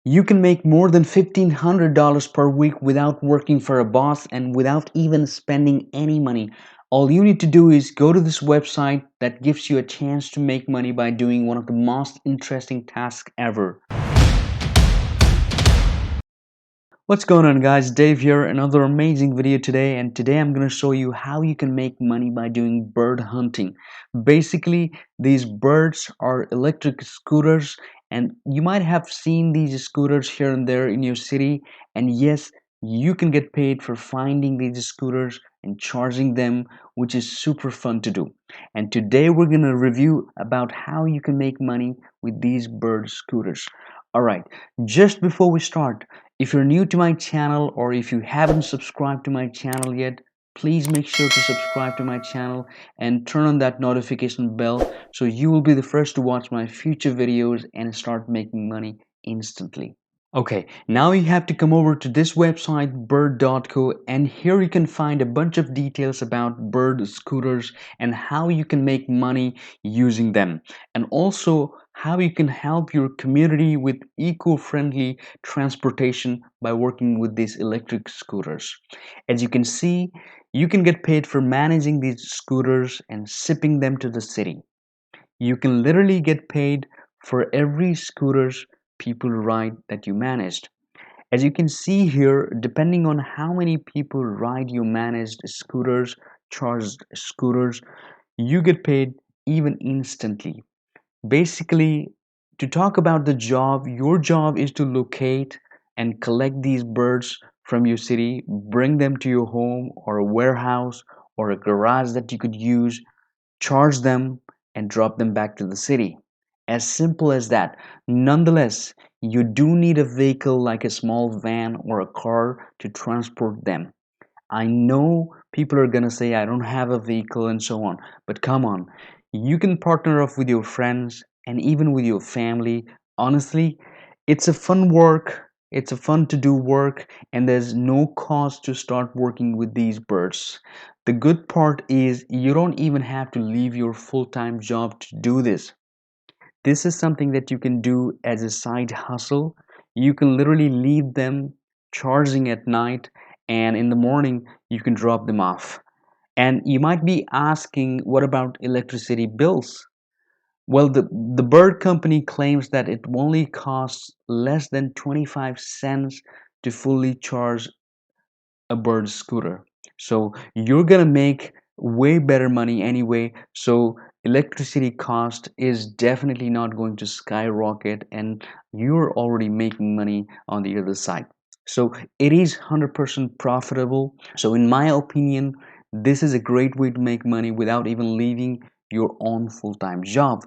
You can make more than $1,500 per week without working for a boss and without even spending any money. All you need to do is go to this website that gives you a chance to make money by doing one of the most interesting tasks ever. What's going on, guys? Dave here, another amazing video today, and today I'm going to show you how you can make money by doing bird hunting. Basically, these birds are electric scooters, and you might have seen these scooters here and there in your city, and yes, you can get paid for finding these scooters and charging them, which is super fun to do. And today we're going to review about how you can make money with these bird scooters. Alright, just before we start, if you're new to my channel or if you haven't subscribed to my channel yet, please make sure to subscribe to my channel and turn on that notification bell so you will be the first to watch my future videos and start making money instantly. Okay, now you have to come over to this website bird.co, and here you can find a bunch of details about bird scooters and how you can make money using them, and also how you can help your community with eco-friendly transportation by working with these electric scooters. As you can see, you can get paid for managing these scooters and shipping them to the city. You can literally get paid for every scooters people ride that you managed. As you can see here, depending on how many people ride your managed scooters, charged scooters, you get paid even instantly. Basically, to talk about the job, your job is to locate and collect these birds from your city, bring them to your home or a warehouse or a garage that you could use, charge them, and drop them back to the city. As simple as that. Nonetheless, you do need a vehicle like a small van or a car to transport them. I know people are gonna say I don't have a vehicle and so on, but come on, you can partner up with your friends and even with your family. Honestly, it's a fun work, it's a fun to do work, and there's no cost to start working with these birds. The good part is you don't even have to leave your full-time job to do this. This is something that you can do as a side hustle. You can literally leave them charging at night, and in the morning you can drop them off. And you might be asking, what about electricity bills? Well, the bird company claims that it only costs less than 25 cents to fully charge a bird scooter. So you're gonna make way better money anyway. So electricity cost is definitely not going to skyrocket, and you're already making money on the other side. So it is 100% profitable. So in my opinion, this is a great way to make money without even leaving your own full-time job.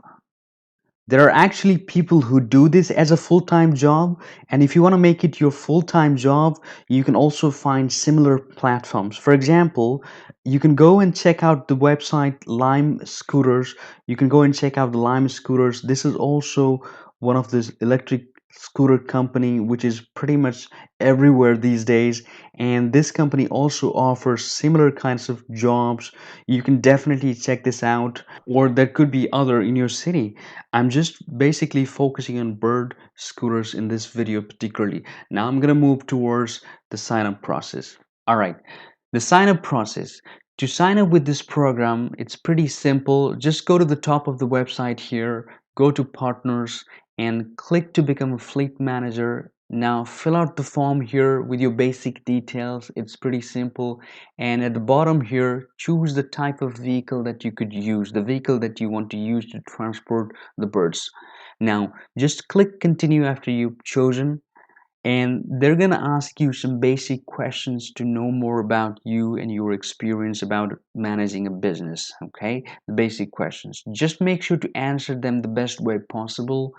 There are actually people who do this as a full-time job, and if you want to make it your full-time job, you can also find similar platforms. For example, you can go and check out the website Lime Scooters. You can go and check out the Lime Scooters. This is also one of this electric scooter company which is pretty much everywhere these days, and this company also offers similar kinds of jobs. You can definitely check this out, or there could be other in your city. I'm just basically focusing on bird scooters in this video particularly. Now I'm gonna move towards the sign up process. All right, the sign up process. To sign up with this program, it's pretty simple. Just go to the top of the website here, go to partners, and click to become a fleet manager. Now fill out the form here with your basic details. It's pretty simple. And at the bottom here, choose the type of vehicle that you could use, the vehicle that you want to use to transport the birds. Now just click continue after you've chosen, and they're gonna ask you some basic questions to know more about you and your experience about managing a business. Okay, the basic questions, just make sure to answer them the best way possible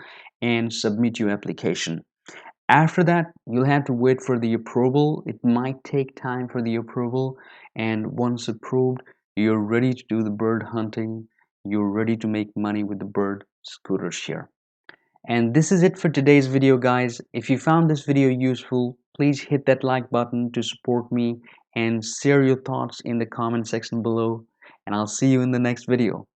and submit your application. After that, you'll have to wait for the approval. It might take time for the approval, and once approved, you're ready to do the bird hunting. You're ready to make money with the bird scooters here. And this is it for today's video, guys. If you found this video useful, please hit that like button to support me and share your thoughts in the comment section below, and I'll see you in the next video.